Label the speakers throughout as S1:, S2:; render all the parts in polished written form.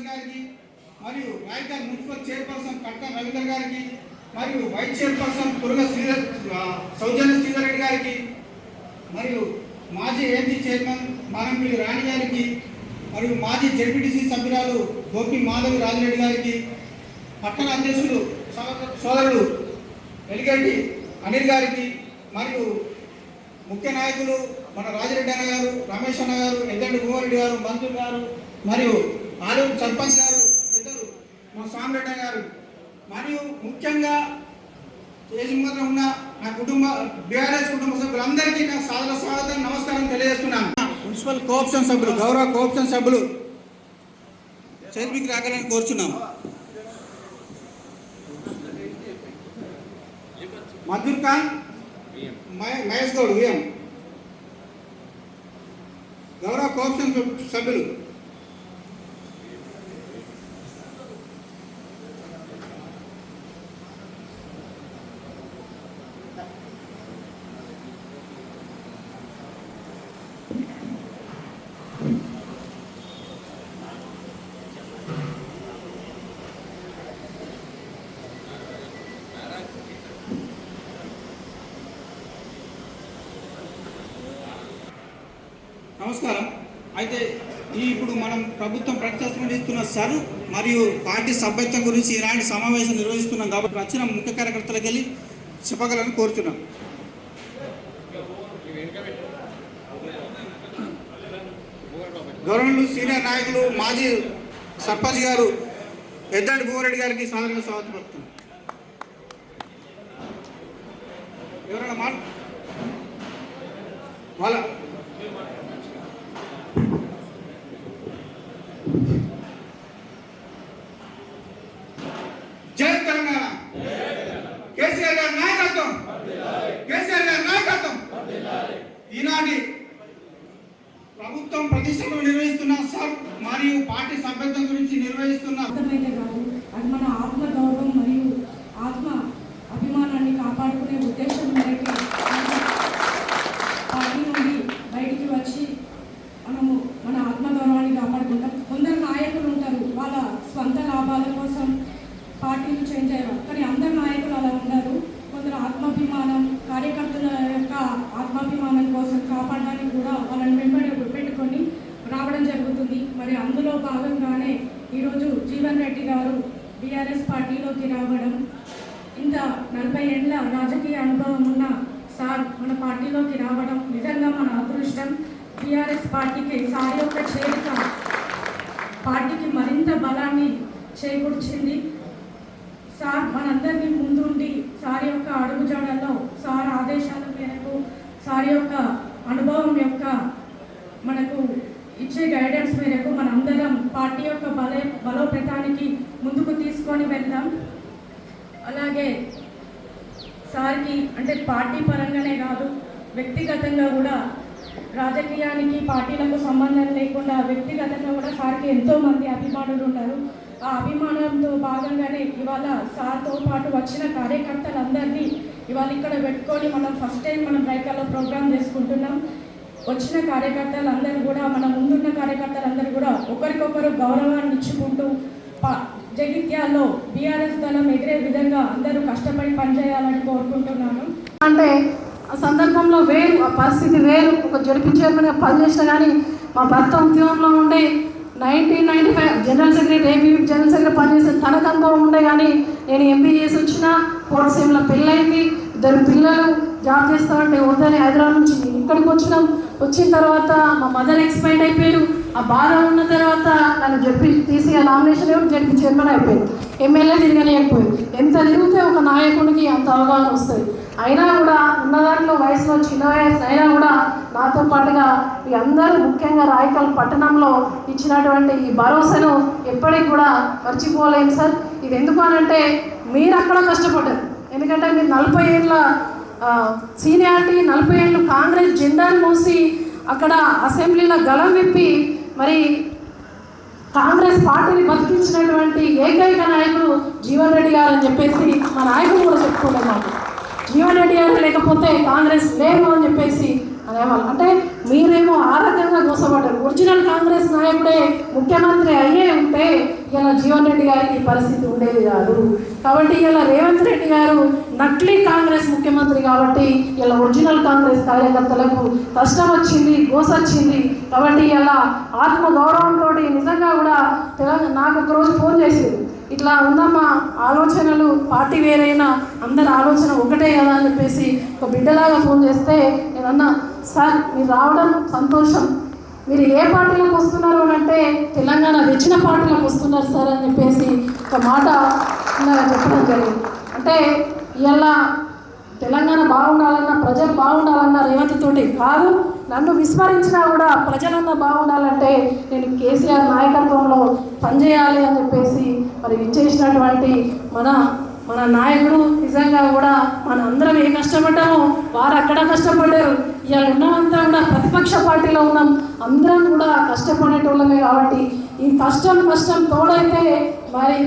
S1: గారికి మరియు Raikal municipal chairperson కట్కా Ravindra గారికి మరియు వైస్ చైర్పర్సన్ పురుగ సౌజన్య శ్రీధర్ రెడ్డి గారికి మరియు మాజీ ఏఎంసీ చైర్మన్ మానంపల్లి రాణి గారికి మరియు మాజీ జెడ్పీటీసీ సభ్యురాలు గోపి మాధవి రాజిరెడ్డి గారికి పట్టణ అధ్యక్షులు సోదరుడు ఎలిగడ్డి అనిల్ గారికి మరియు ముఖ్య నాయకులు మన రాజిరెడ్డి అన్న గారు, రమేష్ అన్న గారు, ఎద్దండి భూమరెడ్డి గారు, మంత్రులు గారు మరియు ఆలూరు సర్పంచ్ గారు, పెద్దలు మా స్వామిరెడ్డి గారు మరియు ముఖ్యంగా ముందు ఉన్న నా బీఆర్ఎస్ కుటుంబ సభ్యులందరికీ నా సాదర స్వాగతం నమస్కారం తెలియజేస్తున్నాను. మున్సిపల్ కోఆప్షన్ సభ్యులు గౌరవ కోఆప్షన్ సభ్యులు చేతికి రాగాలని కోరుచున్నాం. మధుర్ ఖాన్, మహేష్ గౌడ్ విఎం గౌరవ కోఆప్షన్ సభ్యులు నమస్కారం. అయితే ఇప్పుడు మనం ప్రభుత్వం ప్రతిష్ఠిస్తున్న సర్ మరియు పార్టీ సభ్యత్వం గురించి ఇలాంటి సమావేశం నిర్వహిస్తున్నాం కాబట్టి వచ్చిన ముఖ్య కార్యకర్తలకు వెళ్ళి చెప్పగలని కోరుతున్నాం. గవర్నమెంట్ సీనియర్ నాయకులు మాజీ సర్పంచ్ గారు ఎద్దండి భూమరెడ్డి గారికి సాధారణ స్వాగతం పడుతున్నాం. ఎవరైనా వాళ్ళ జై తెలంగాణ, కేసీఆర్ గారి నాయకత్వం, కేసీఆర్ గారి నాయకత్వం. ఈనాటి ప్రభుత్వం ప్రతిష్టలు నిర్వహిస్తున్న సర్ మరియు పార్టీ సభ్యత్వం గురించి నిర్వహిస్తున్న
S2: అది మన ఆత్మ గౌరవం మరియు ఆత్మ అభిమానాన్ని కాపాడుకునే ఉద్దేశం మేరకు పార్టీ నుండి బయటికి వచ్చి మనము మన ఆత్మగౌరవాన్ని కాపాడుకుంటాం. కొందరు నాయకులు ఉంటారు, వాళ్ళ స్వంత లాభాల కోసం పార్టీలు చేంజ్ అయ్యారు, కానీ అందరు నాయకులు అలా ఉన్నారు. కొందరు ఆత్మాభిమానం, కార్యకర్తల యొక్క ఆత్మాభిమానం కోసం కాపాడడానికి కూడా వాళ్ళని వెంబడి పెట్టుకొని రావడం జరుగుతుంది. మరి అందులో భాగంగానే ఈరోజు జీవన్ రెడ్డి గారు బీఆర్ఎస్ పార్టీలోకి రావడం, ఇంత 40 ఏళ్ళ రాజకీయ అనుభవం ఉన్న సార్ మన పార్టీలోకి రావడం నిజంగా మన అదృష్టం. బీఆర్ఎస్ పార్టీకి సార్ యొక్క చేరిక పార్టీకి మరింత బలాన్ని చేకూర్చింది. సార్ మనందరినీ ముందుండి సార్ యొక్క అడుగుజాడల్లో, సార్ ఆదేశాల మేరకు, సార్ యొక్క అనుభవం యొక్క మనకు ఇచ్చే గైడెన్స్ మేరకు మనందరం పార్టీ యొక్క బలోపేతానికి ముందుకు తీసుకొని వెళ్దాం. అలాగే సార్కి అంటే పార్టీ పరంగానే కాదు, వ్యక్తిగతంగా కూడా రాజకీయానికి పార్టీలకు సంబంధం లేకుండా వ్యక్తిగతంగా కూడా సార్కి ఎంతోమంది అభిమానులు ఉన్నారు. ఆ అభిమానంతో భాగంగానే ఇవాళ సార్తో పాటు వచ్చిన కార్యకర్తలందరినీ ఇవాళ ఇక్కడ పెట్టుకొని మనం ఫస్ట్ టైం మనం రైకాల్లో ప్రోగ్రామ్ చేసుకుంటున్నాం. వచ్చిన కార్యకర్తలందరూ కూడా మన ముందున్న కార్యకర్తలందరూ కూడా ఒకరికొకరు గౌరవాన్ని ఇచ్చుకుంటూ జగిత్యాల్లో బీఆర్ఎస్ దళం ఎగిరే విధంగా అందరూ కష్టపడి పనిచేయాలని కోరుకుంటున్నాను.
S3: అంటే ఆ సందర్భంలో వేరు, ఆ పరిస్థితి వేరు. ఒక జడ్పీ చైర్మన్గా పనిచేసినా కానీ మా భర్త ఉద్యోగంలో ఉండే 1995 general secretary, AP general secretary పనిచేసిన తనకంతా ఉండే. కానీ నేను ఎంబీ చేసి వచ్చిన కోటసీమలో పెళ్ళయింది, 2 పిల్లలు జాబ్ చేస్తామంటే వద్దని హైదరాబాద్ నుంచి ఇక్కడికి వచ్చిన తర్వాత మా మదర్ ఎక్స్పైర్డ్ అయిపోయారు. ఆ బాధ ఉన్న తర్వాత నన్ను జడ్పీ తీసి నామినేషన్ ఇవ్వడం జడ్పీ చైర్మన్ అయిపోయింది. ఎమ్మెల్యే తిరగలేకపోయింది. ఎంత తిరిగితే ఒక నాయకుడికి అంత అవగాహన వస్తుంది. అయినా కూడా ఉన్నదాంట్లో వయసులో చిన్న వయసు అయినా కూడా నాతో పాటుగా ఈ అందరూ ముఖ్యంగా రాయకల్ పట్టణంలో ఇచ్చినటువంటి ఈ భరోసాను ఎప్పటికి కూడా మర్చిపోలేము సార్. ఇది ఎందుకు అనంటే మీరు అక్కడ కష్టపడ్డారు. ఎందుకంటే మీరు 40 ఏళ్ళ సీనియారిటీ, 40 ఏళ్ళు కాంగ్రెస్ జెండాను మోసి అక్కడ అసెంబ్లీలో గలం విప్పి మరి కాంగ్రెస్ పార్టీని బతికించినటువంటి ఏకైక నాయకుడు జీవన్ రెడ్డి గారు అని చెప్పేసి మా నాయకులు కూడా చెప్పుకుంటున్నాము. జీవన్ రెడ్డి గారు లేకపోతే కాంగ్రెస్ లేదు అని చెప్పేసి అనేవాళ్ళు. అంటే మీరేమో ఆ రకంగా మోసపడ్డారు. ఒరిజినల్ కాంగ్రెస్ నాయకుడే ముఖ్యమంత్రి అయ్యే ఉంటే ఇలా జీవన్ రెడ్డి గారికి ఈ పరిస్థితి ఉండేది కాదు. కాబట్టి ఇలా రేవంత్ రెడ్డి గారు నకిలీ కాంగ్రెస్ ముఖ్యమంత్రి కాబట్టి ఇలా ఒరిజినల్ కాంగ్రెస్ కార్యకర్తలకు కష్టం వచ్చింది, గోసొచ్చింది. కాబట్టి ఇలా ఆత్మగౌరవంతో నిజంగా కూడా నాకు ఒకరోజు ఫోన్ చేసింది, ఇట్లా ఉందమ్మా ఆలోచనలు పార్టీ వేరైనా అందరి ఆలోచన ఒకటే కదా అని చెప్పేసి ఒక బిడ్డలాగా ఫోన్ చేస్తే నేనన్నా, సార్ మీరు రావడం సంతోషం, మీరు ఏ పార్టీలకు వస్తున్నారు అని అంటే తెలంగాణ తెచ్చిన పార్టీలకు వస్తున్నారు సార్ అని చెప్పేసి ఒక మాట చెప్పడం జరిగింది. అంటే ఇలా తెలంగాణ బాగుండాలన్నా ప్రజలు బాగుండాలన్నా రేవంత్ తోటి కాదు, నన్ను విస్మరించినా కూడా ప్రజలన్నా బాగుండాలంటే నేను కేసీఆర్ నాయకత్వంలో పనిచేయాలి అని చెప్పేసి మరి ఇచ్చేసినటువంటి మన నాయకుడు నిజంగా కూడా మన అందరం ఏ కష్టపడ్డామో వారు అక్కడ కష్టపడ్డారు. ఇవాళ ఉన్నమంతా కూడా ప్రతిపక్ష పార్టీలో ఉన్నాం, అందరం కూడా కష్టపడేటోళ్ళమే. కాబట్టి ఈ కష్టం తోడైతే మరి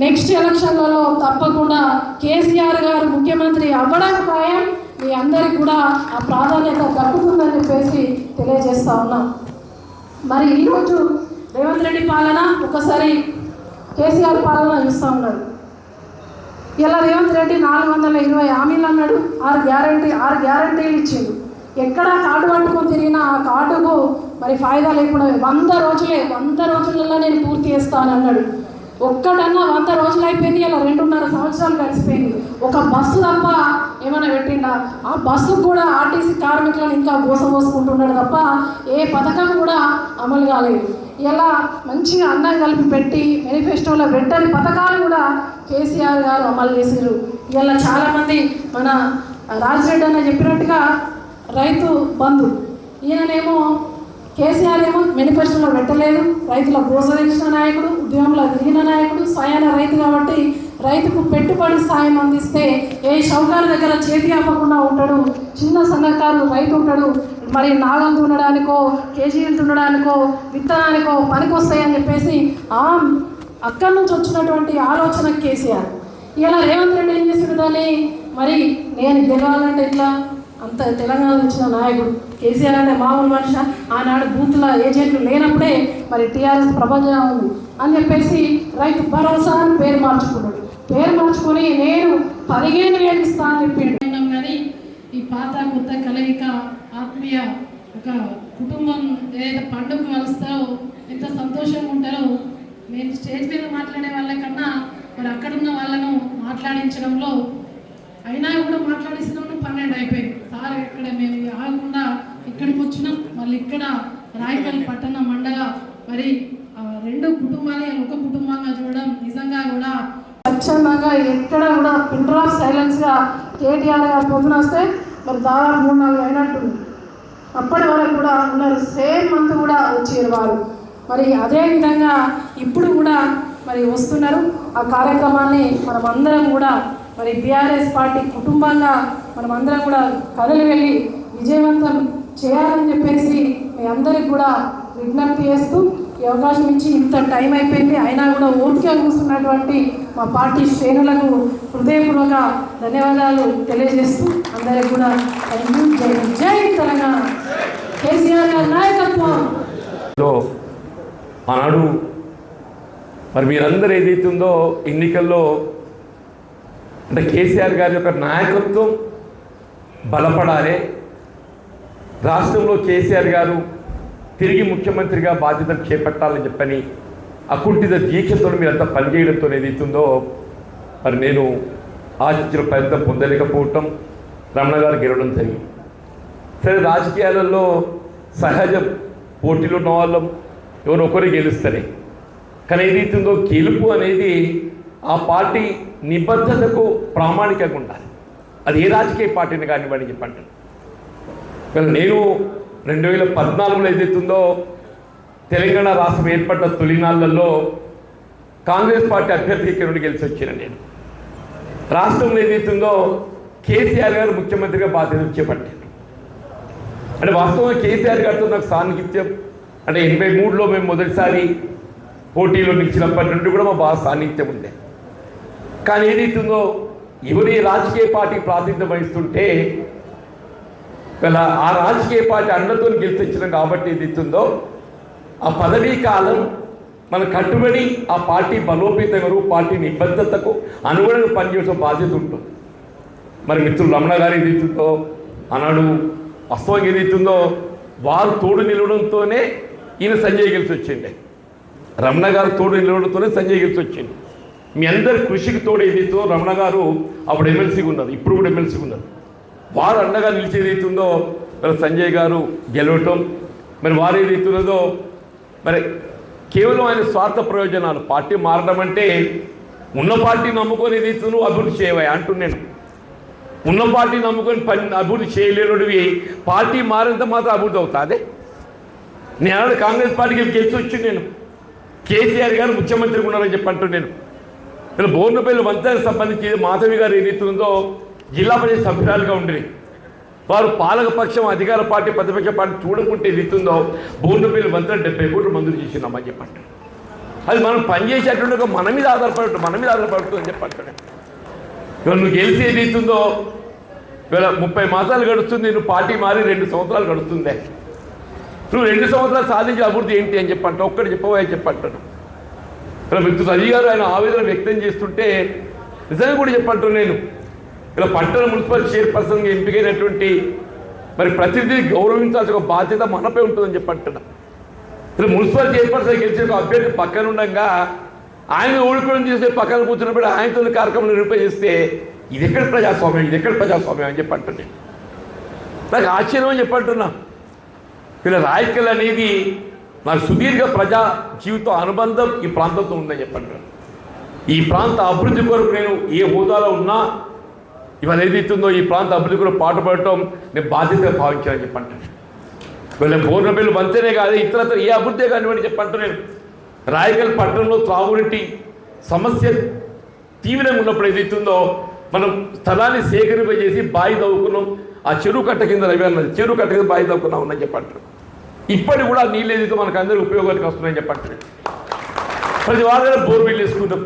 S3: నెక్స్ట్ ఎలక్షన్లలో తప్పకుండా కేసీఆర్ గారు ముఖ్యమంత్రి అవ్వడం ఖాయం. మీ అందరికి కూడా ఆ ప్రాధాన్యత దక్కుతుందని చెప్పేసి తెలియజేస్తా ఉన్నాం. మరి ఈరోజు రేవంత్ రెడ్డి పాలన ఒకసారి కేసీఆర్ పాలన చూస్తూ ఉన్నారు. ఇలా రేవంత్ రెడ్డి 420 హామీలు అన్నాడు, 6 గ్యారంటీలు ఇచ్చిండు. ఎక్కడ కార్డు పట్టుకొని తిరిగినా ఆ కార్డుకు మరి ఫాయిదా లేకుండా 100 రోజులలో నేను పూర్తి చేస్తాను అన్నాడు. ఒక్కడన్నా 100 రోజులు అయిపోయింది, ఇలా 2.5 సంవత్సరాలు గడిచిపోయింది. ఒక బస్సు తప్ప ఏమైనా పెట్టిండా? ఆ బస్సుకు కూడా ఆర్టీసీ కార్మికులను ఇంకా మోసపోసుకుంటున్నాడు తప్ప ఏ పథకం కూడా అమలు కాలేదు. ఇలా మంచిగా అన్నం కలిపి పెట్టి మేనిఫెస్టోలో పెట్టని పథకాలు కూడా కేసీఆర్ గారు అమలు చేశారు. ఇలా చాలామంది మన రాజరెడ్డి అన్న చెప్పినట్టుగా రైతు బంధు, ఈయననేమో కేసీఆర్ ఏమో మేనిఫెస్టోలో పెట్టలేదు. రైతుల ప్రోత్సహించిన నాయకుడు, ఉద్యమంలో తిరిగిన నాయకుడు, స్వయాన రైతు కాబట్టి రైతుకు పెట్టుబడి సాయం అందిస్తే ఏ షౌకారు దగ్గర చేతి ఆపకుండా ఉంటాడు. చిన్న సన్నకారు రైతు ఉంటాడు, మరి నాగలు దున్నడానికో కేజీలు దున్నడానికో విత్తనానికో పనికి వస్తాయని చెప్పేసి అక్కడి నుంచి వచ్చినటువంటి ఆలోచన కేసీఆర్. ఇలా రేవంత్ రెడ్డి ఏం చేసాడు దాన్ని, మరి నేను గెలవాలంటే ఇట్లా అంత తెలంగాణ వచ్చిన నాయకుడు కేసీఆర్ అంటే మామూలు మనిషి. ఆనాడు బూత్ల ఏజెంట్లు లేనప్పుడే మరి టీఆర్ఎస్ ప్రపంచం ఉంది అని చెప్పేసి రైతు భరోసా అని పేరు మార్చుకున్నాడు. పేరు మార్చుకొని నేను 15,000 ఇస్తా అని చెప్పిండు. కానీ ఈ పాత కొత్త కలయిక ఆత్మీయ ఒక కుటుంబం ఏదైతే పండుగ కలుస్తారో ఎంత సంతోషంగా ఉంటారో, మేము స్టేజ్ మీద మాట్లాడే వాళ్ళకన్నా మరి అక్కడున్న వాళ్ళను మాట్లాడించడంలో అయినా కూడా మాట్లాడిస్తున్నాము. 12 అయిపోయింది సార్, ఇక్కడ మేము ఆగకుండా ఇక్కడికి వచ్చినాం. మళ్ళీ ఇక్కడ రాయకల్ పట్టణ మండల మరి 2 కుటుంబాలు ఒక కుటుంబంగా చూడడం నిజంగా కూడా స్వచ్ఛందంగా ఎక్కడ కూడా పిన్ డ్రాప్ సైలెన్స్గా కేటీఆర్ గారు పొద్దున వస్తే మరి దాదాపు 3-4 అయినట్టుంది. అప్పటి వరకు కూడా ఉన్నారు, సేమ్ మంత్ కూడా వచ్చారు వారు. మరి అదేవిధంగా ఇప్పుడు కూడా మరి వస్తున్నారు. ఆ కార్యక్రమాన్ని మనమందరం కూడా మరి బీఆర్ఎస్ పార్టీ కుటుంబంగా మనమందరం కూడా కదలి వెళ్ళి విజయవంతం చేయాలని చెప్పేసి మీ అందరికి కూడా విజ్ఞప్తి చేస్తూ ఈ అవకాశం ఇచ్చి ఇంత టైం అయిపోయింది అయినా కూడా ఓపికగా కూర్చున్నటువంటి మా పార్టీ శ్రేణులకు హృదయపూర్వక ధన్యవాదాలు తెలియజేస్తూ అందరికి కూడా జై తెలంగాణ, కేసీఆర్ గారి నాయకత్వం.
S4: ఆనాడు మరి మీరందరూ ఏదైతుందో ఎన్నికల్లో అంటే కేసీఆర్ గారి యొక్క నాయకత్వం బలపడాలి, రాష్ట్రంలో కేసీఆర్ గారు తిరిగి ముఖ్యమంత్రిగా బాధ్యతలు చేపట్టాలని చెప్పని అకుంఠిత దీక్షతో మీరంతా పనిచేయడంతో ఏదైతుందో మరి నేను ఆశించిన ఫలితం పొందలేకపోవటం, రమణ గారు గెలవడం జరిగింది. సరే, రాజకీయాలలో సహజం, పోటీలో ఉన్న వాళ్ళం ఎవరు ఒకరు గెలుస్తారే. కానీ ఏదైతుందో గెలుపు అనేది ఆ పార్టీ నిబద్ధతకు ప్రామాణికంగా ఉండాలి. అది ఏ రాజకీయ పార్టీని కానివ్వండి చెప్పంటారు. కానీ నేను 2014లో ఏదైతుందో తెలంగాణ రాష్ట్రం ఏర్పడ్డ తొలినాళ్లలో కాంగ్రెస్ పార్టీ అభ్యర్థి ఇక్కడ నుండి గెలిచి వచ్చిన నేను రాష్ట్రంలో ఏదైతుందో కేసీఆర్ గారు ముఖ్యమంత్రిగా బాధ్యతలు చేపట్టారు. అంటే వాస్తవంగా కేసీఆర్ గారితో నాకు సాన్నిహిత్యం అంటే 83లో మేము మొదటిసారి పోటీలో నిలిచినప్పటి నుండి కూడా మా బాగా సాన్నిహిత్యం ఉంది. కానీ ఏదైతుందో ఎవరి రాజకీయ పార్టీ ప్రాతినిధ్యం వహిస్తుంటే ఆ రాజకీయ పార్టీ అండతో గెలిచించడం కాబట్టి ఏదైతుందో ఆ పదవీ కాలం మన కట్టుబడి ఆ పార్టీ బలోపేతం పార్టీ నిబద్ధతకు అనుగుణంగా పనిచేసే బాధ్యత ఉంటుంది. మరి మిత్రులు రమణ గారు ఏదైతుందో ఆనాడు వాస్తవం ఏదైతుందో వారు తోడు నిలవడంతోనే ఈయన సంజయ్ గెలిచి వచ్చిండే. రమణ గారు తోడు నిలవడంతోనే సంజయ్ గెలిచి వచ్చింది. మీ అందరి కృషికి తోడు ఏదైతుందో రమణ గారు అప్పుడు ఎమ్మెల్సీగా ఉన్నారు, ఇప్పుడు కూడా ఎమ్మెల్సీగా ఉన్నారు. వారు అండగా నిలిచి ఏదైతుందో మరి సంజయ్ గారు గెలవటం, మరి వారు ఏదైతున్నదో మరి కేవలం ఆయన స్వార్థ ప్రయోజనాలు పార్టీ మారడం అంటే ఉన్న పార్టీ నమ్ముకొని ఏదైతుందో అభివృద్ధి చేయవా అంటున్నాను. ఉన్న పార్టీ నమ్ముకొని అభివృద్ధి చేయలేనివి పార్టీ మారినంత మాత్రం అభివృద్ధి అవుతుంది. నేను కాంగ్రెస్ పార్టీకి గెలిచి వచ్చి నేను కేసీఆర్ గారు ముఖ్యమంత్రిగా ఉన్నారని చెప్పంటున్నాను. ఇలా బోర్నపల్లి వంతెనకు సంబంధించి మాధవి గారు ఏదైతుందో జిల్లా పరిషత్ సభ్యురాలుగా ఉండేది. వారు పాలకపక్షం అధికార పార్టీ ప్రతిపక్ష పార్టీ చూడకుంటే ఏదైతుందో బోర్నపల్లి వంతెన 70 కోట్లు మంజూరు చేసినామని చెప్పంటారు. అది మనం పనిచేసేటువంటి మన మీద ఆధారపడుతుంది అని చెప్పంటాడు. ఇవాళ నువ్వు గెలిచి ఏదైతుందో ఇవాళ 30 మాసాలు గడుస్తుంది, నువ్వు పార్టీ మారి 2 సంవత్సరాలు గడుస్తుందే. నువ్వు 2 సంవత్సరాలు సాధించిన అభివృద్ధి ఏంటి అని చెప్పంటావు, ఒక్కటి చెప్పబోయే చెప్పంటాను. ఇలా మిత్రులు అజీ గారు ఆయన ఆవేదన వ్యక్తం చేస్తుంటే నిజంగా కూడా చెప్పంటాను నేను. ఇలా పట్టణ మున్సిపల్ చైర్పర్సన్గా ఎంపికైనటువంటి మరి ప్రతినిధిని గౌరవించాల్సిన ఒక బాధ్యత మనపై ఉంటుందని చెప్పంటున్నా. ఇలా మున్సిపల్ చైర్పర్సన్ గెలిచిన ఒక అభ్యర్థి పక్కన ఉండగా ఆయన ఓడిపోవడం చేస్తే పక్కన కూర్చున్నప్పుడు ఆయనతో కార్యక్రమం నిర్వహిస్తే ఇది ఎక్కడ ప్రజాస్వామ్యం అని చెప్పంటున్నా. నాకు ఆశ్చర్యం అని చెప్పంటున్నా. ఇలా రాయకల్ అనేది నాకు సుదీర్ఘ ప్రజా జీవిత అనుబంధం ఈ ప్రాంతంతో ఉందని చెప్పంటున్నాను. ఈ ప్రాంత అభివృద్ధి కొరకు నేను ఏ హోదాలో ఉన్నా ఇవాళ ఏదైతుందో ఈ ప్రాంత అభివృద్ధి కొరకు పాటుపడటం నేను బాధ్యతగా భావించాలని చెప్పంటాను. వీళ్ళ బోర్నపల్లి వంతెనే కాదు ఇతరత్ర ఏ అభివృద్ధి కానివ్వండి చెప్పంటున్నాను. రాయకల్ పట్టణంలో త్రాగునీటి సమస్య తీవ్రంగా ఉన్నప్పుడు ఏదైతుందో మనం స్థలాన్ని సేకరింపజేసి బావి తవ్వుకున్నాం. ఆ చెరువు కట్ట కింద చెరువు కట్ట కింద బావి తవ్వుకున్నాం ఉందని చెప్పంటారు. ఇప్పటికి కూడా నీళ్ళు ఏదైతే మనకు అందరూ ఉపయోగానికి వస్తున్నాయని చెప్పంటారు. ప్రతి వారు బోర్వెల్ వేసుకుంటాం.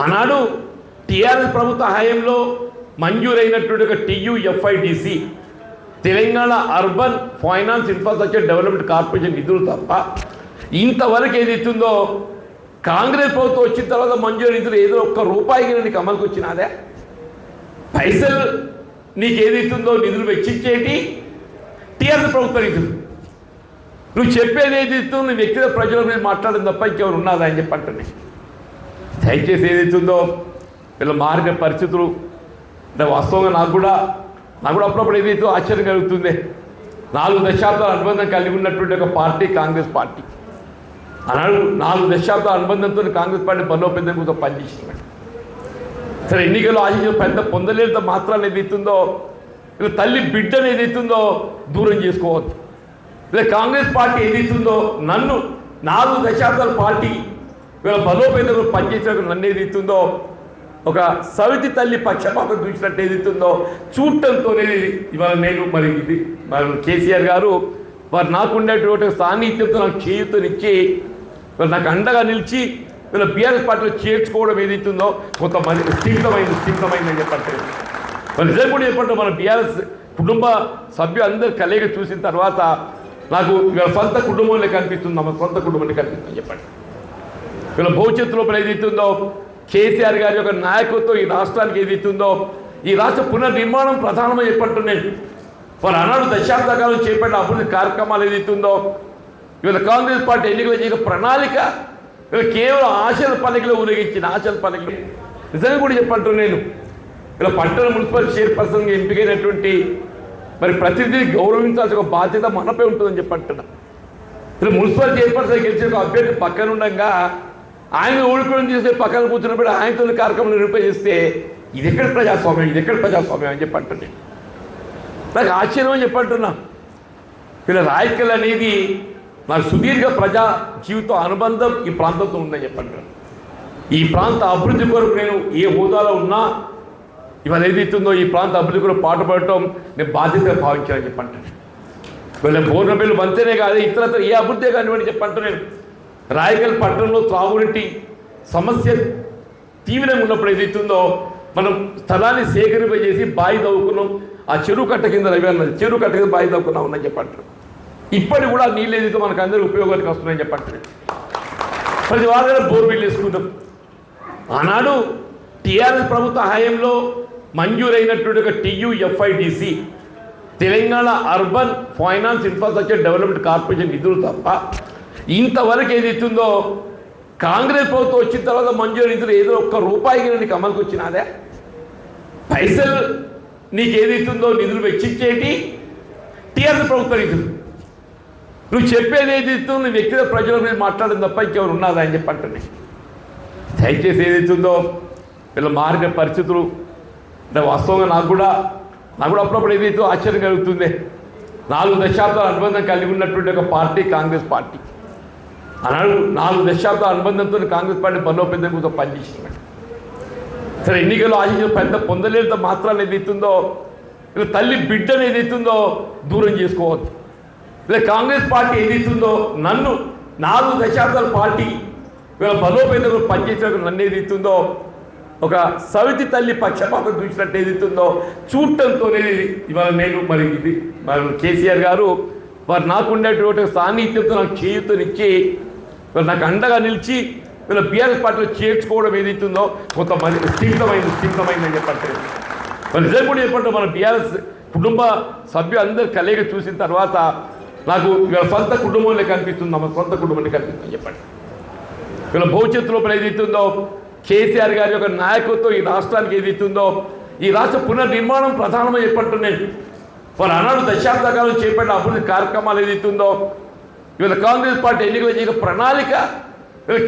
S4: ఆనాడు టీఆర్ఎస్ ప్రభుత్వ హయాంలో మంజూరైనటువంటి ఒక TUFIDC Telangana urban finance infrastructure development corporation నిధులు తప్ప ఇంతవరకు ఏదైతుందో కాంగ్రెస్ ప్రభుత్వం వచ్చిన తర్వాత మంజూరు నిధులు ఏదో ₹1 నీకు అమలుకి వచ్చినాదే. పైసలు నీకు ఏదైతుందో నిధులు వెచ్చించేటి టీఆర్ఎస్ ప్రభుత్వ నిధులు. నువ్వు చెప్పేది ఏదైతుందో నువ్వు వ్యక్తిగత ప్రజల మీద మాట్లాడడం తప్ప ఇంకెవరు ఉన్నదా అని చెప్పంటున్నాయి. దయచేసి ఏదైతుందో వీళ్ళ మారిన పరిస్థితులు అంటే వాస్తవంగా నాకు కూడా అప్పుడప్పుడు ఏదైతే ఆశ్చర్యం కలుగుతుంది. 4 దశాబ్దాల అనుబంధం కలిగి ఉన్నటువంటి ఒక పార్టీ కాంగ్రెస్ పార్టీ. ఆనాడు 4 దశాబ్దాల అనుబంధంతో కాంగ్రెస్ పార్టీ బలోపేతం కోసం పనిచేసినాడు. సరే ఎన్నికల్లో ఆశించిన పెద్ద పొందలేనంత మాత్రాన్ని ఏదైతుందో ఇలా తల్లి బిడ్డను ఏదైతుందో దూరం చేసుకోవద్దు. ఇలా కాంగ్రెస్ పార్టీ ఏదైతుందో నన్ను 4 దశాబ్దాల పార్టీ వీళ్ళ బలోపేతం పనిచేసిన నన్ను ఏదైతుందో ఒక సవితి తల్లి పక్షపాతం చూసినట్టు ఏదైతుందో చూడటంతోనే ఇవాళ నేను మరి ఇది మరి కేసీఆర్ గారు వారు నాకు ఉండేటువంటి సాన్నిధ్యంతో నాకు చేయూతనిచ్చి నాకు అండగా నిలిచి వీళ్ళ బీఆర్ఎస్ పార్టీలో చేర్చుకోవడం ఏదైతుందో కొంతమంది స్థిమితమైందని చెప్పంటారు. మరి నిజం కూడా చెప్పంటే మన బీఆర్ఎస్ కుటుంబ సభ్యులందరూ కలయిక చూసిన తర్వాత నాకు వీళ్ళ సొంత కుటుంబంలో కనిపిస్తుంది, మన సొంత కుటుంబంలో కనిపిస్తుంది చెప్పండి. వీళ్ళ భవిష్యత్తు లోపల ఏదైతుందో కేసీఆర్ గారి యొక్క నాయకత్వం ఈ రాష్ట్రానికి ఏదైతుందో ఈ రాష్ట్ర పునర్నిర్మాణం ప్రధానమని చెప్పంటున్నాను. వారు ఆనాడు దశాబ్ద కాలం చేపట్టిన అభివృద్ధి కార్యక్రమాలు ఏదైతుందో ఇవాళ కాంగ్రెస్ పార్టీ ఎన్నికలు చేసిన ప్రణాళిక ఇవాళ కేవలం ఆశల పల్లకిలో ఊరేగించిన ఆశల పల్లకి నిజంగా కూడా చెప్పంటున్నాను. ఇలా పట్టణ మున్సిపల్ చైర్పర్సన్గా ఎంపికైనటువంటి మరి ప్రతినిధిని గౌరవించాల్సిన ఒక బాధ్యత మనపై ఉంటుందని చెప్పంటున్నా. ఇలా మున్సిపల్ చైర్పర్సన్ గెలిచిన ఒక అభ్యర్థి పక్కన ఉండగా ఆయన ఓడిపోవడం చేస్తే పక్కన కూర్చున్నప్పుడు ఆయనతో కార్యక్రమం నిర్వహిస్తే ఇది ఎక్కడ ప్రజాస్వామ్యం అని చెప్పంటున్నాను. నాకు ఆశ్చర్యం అని చెప్పంటున్నా. ఇలా రాయకల్ అనేది నాకు సుదీర్ఘ ప్రజా జీవిత అనుబంధం ఈ ప్రాంతంతో ఉందని చెప్పంటున్నాను. ఈ ప్రాంత అభివృద్ధి కొరకు నేను ఏ హోదాలో ఉన్నా ఇవాళ ఏదైతుందో ఈ ప్రాంత అభివృద్ధి కొరకు పాటుపడటం నేను బాధ్యతగా భావించాలని చెప్పంటాను. వీళ్ళ బోర్నపల్లి వంతెనే కాదు ఇతరత్ర ఏ అభివృద్ధి కానివ్వండి చెప్పంటున్నాను. రాయకల్ పట్టణంలో త్రాగునీటి సమస్య తీవ్రంగా ఉన్నప్పుడు ఏదైతుందో మనం స్థలాన్ని సేకరింపజేసి బావి తవ్వుకున్నాం. ఆ చెరువు కట్ట కింద చెరువు కట్ట కింద బావి తవ్వుకున్నాం ఉందని చెప్పంటారు. ఇప్పటికి కూడా నీళ్ళు ఏదైతే మనకు అందరూ ఉపయోగానికి వస్తున్నాయని చెప్పంటారు. ప్రతి వారు బోర్వెల్ వేసుకుంటాం. ఆనాడు టీఆర్ఎస్ ప్రభుత్వ హయాంలో మంజూరైనటువంటి ఒక TUFIDC Telangana urban finance infrastructure development corporation నిధులు తప్ప ఇంతవరకు ఏదైతుందో కాంగ్రెస్ ప్రభుత్వం వచ్చిన తర్వాత మంజూరు నిధులు ఏదో ఒక్క రూపాయికి నీకు అమలుకి వచ్చినాదే? పైసలు నీకు ఏదైతుందో నిధులు వెచ్చించేటి టీఆర్ఎస్ ప్రభుత్వ నిధులు. నువ్వు చెప్పేది ఏదైతుందో నువ్వు వ్యక్తిగత ప్రజల మీద మాట్లాడడం తప్ప ఇంకెవరు ఉన్నదా అని చెప్పి అంటున్నాయి. దయచేసి ఏదైతుందో వీళ్ళ మారిన పరిస్థితులు అంటే వాస్తవంగా నాకు కూడా అప్పుడప్పుడు ఏదైతే ఆశ్చర్యం కలుగుతుంది. 4 దశాబ్దాల అనుబంధం కలిగి ఉన్నటువంటి ఒక పార్టీ కాంగ్రెస్ పార్టీ. ఆనాడు 4 దశాబ్దాల అనుబంధంతో కాంగ్రెస్ పార్టీ బలోపేతం కోసం పనిచేసింది. సరే ఎన్నికల్లో ఆశించిన పెద్ద పొందలేనంత మాత్రాన్ని ఏదైతుందో ఇలా తల్లి బిడ్డను ఏదైతుందో దూరం చేసుకోవద్దు. ఇలా కాంగ్రెస్ పార్టీ ఏదైతుందో నన్ను 4 దశాబ్దాల పార్టీ వీళ్ళ బలోపేతం పనిచేసిన నన్ను ఏదైతుందో ఒక సవితి తల్లి పక్షపాతం చూసినట్టు ఏదైతుందో చూడటంతోనే ఇవాళ నేను మరి ఇది మరి కేసీఆర్ గారు వారు నాకు ఉండేటువంటి సాన్నిధ్యంతో నాకు చేయూతనిచ్చి నాకు అండగా నిలిచి వీళ్ళ బీఆర్ఎస్ పార్టీలో చేర్చుకోవడం ఏదైతుందో కొంతమంది స్థిమితమైందని చెప్పంటే మరి నిజం కూడా చెప్పంటే మన బీఆర్ఎస్ కుటుంబ సభ్యులందరూ కలయిక చూసిన తర్వాత నాకు వీళ్ళ సొంత కుటుంబంలో కనిపిస్తుంది, మన సొంత కుటుంబంలో కనిపిస్తుంది చెప్పండి. వీళ్ళ భవిష్యత్తు లోపల ఏదైతుందో కేసీఆర్ గారి యొక్క నాయకత్వం ఈ రాష్ట్రానికి ఏదైతుందో ఈ రాష్ట్ర పునర్నిర్మాణం ప్రధానమని చెప్పంటున్నాయి. వారు ఆనాడు దశాబ్ద కాలం చేపట్టిన అభివృద్ధి కార్యక్రమాలు ఏదైతుందో ఇవాళ కాంగ్రెస్ పార్టీ ఎన్నికల చేసిన ప్రణాళిక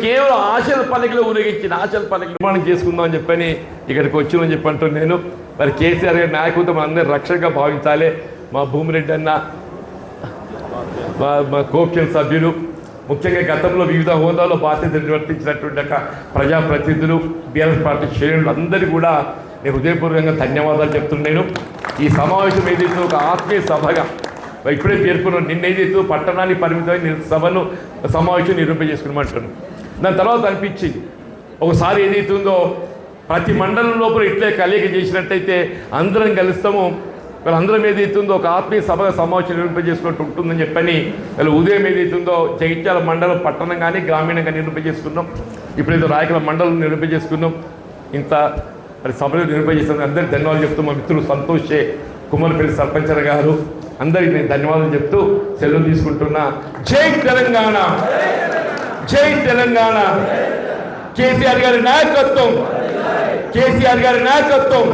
S4: కేవలం ఆశల పలికలో ఊరేగించిన ఆశల పలిక నిర్మాణం చేసుకుందామని చెప్పని ఇక్కడికి వచ్చిందని చెప్పంటున్నాను నేను. మరి కేసీఆర్ గారి నాయకత్వం అందరూ రక్షణగా భావించాలి. మా భూమిరెడ్డి అన్న, మా కోప్షన్ సభ్యులు, ముఖ్యంగా గతంలో వివిధ హోదాలో బాధ్యతలు నిర్వర్తించినటువంటి ప్రజాప్రతినిధులు, బీఆర్ఎస్ పార్టీ శ్రేణులు అందరికీ కూడా నేను హృదయపూర్వకంగా ధన్యవాదాలు చెప్తున్నాను. ఈ సమావేశం ఏదైతే ఒక ఆత్మీయ సభగా ఇప్పుడే పేర్కొన్నాను, నిన్న ఏదైతే పట్టణానికి పరిమితమైన సభను సమావేశం నిర్వహింపజేసుకున్నామంటున్నాను. దాని తర్వాత అనిపించింది ఒకసారి ఏదైతుందో ప్రతి మండలం లోపల ఇట్లే కలయిక చేసినట్టయితే అందరం కలుస్తాము, వీళ్ళందరం ఏదైతుందో ఒక ఆత్మీయ సభగా సమావేశం నిర్వహింపజేసుకున్నట్టు ఉంటుందని చెప్పని వీళ్ళు ఉదయం ఏదైతుందో జగిత్యాల మండలం పట్టణం కానీ గ్రామీణంగా నిర్వహింపజేసుకున్నాం. ఇప్పుడైతే రాయకల మండలం నిర్వహింపజేసుకున్నాం. ఇంత మరి సభలు నిర్వహించేసిన అందరికీ ధన్యవాదాలు చెప్తూ మా మిత్రులు సంతోష్ కుమార్పల్లి సర్పంచ్ గారు అందరికీ నేను ధన్యవాదాలు చెప్తూ సెలవు తీసుకుంటున్నా. జై తెలంగాణ, జై తెలంగాణ. కేసీఆర్ గారి నాయకత్వం, కేసీఆర్ గారి నాయకత్వం.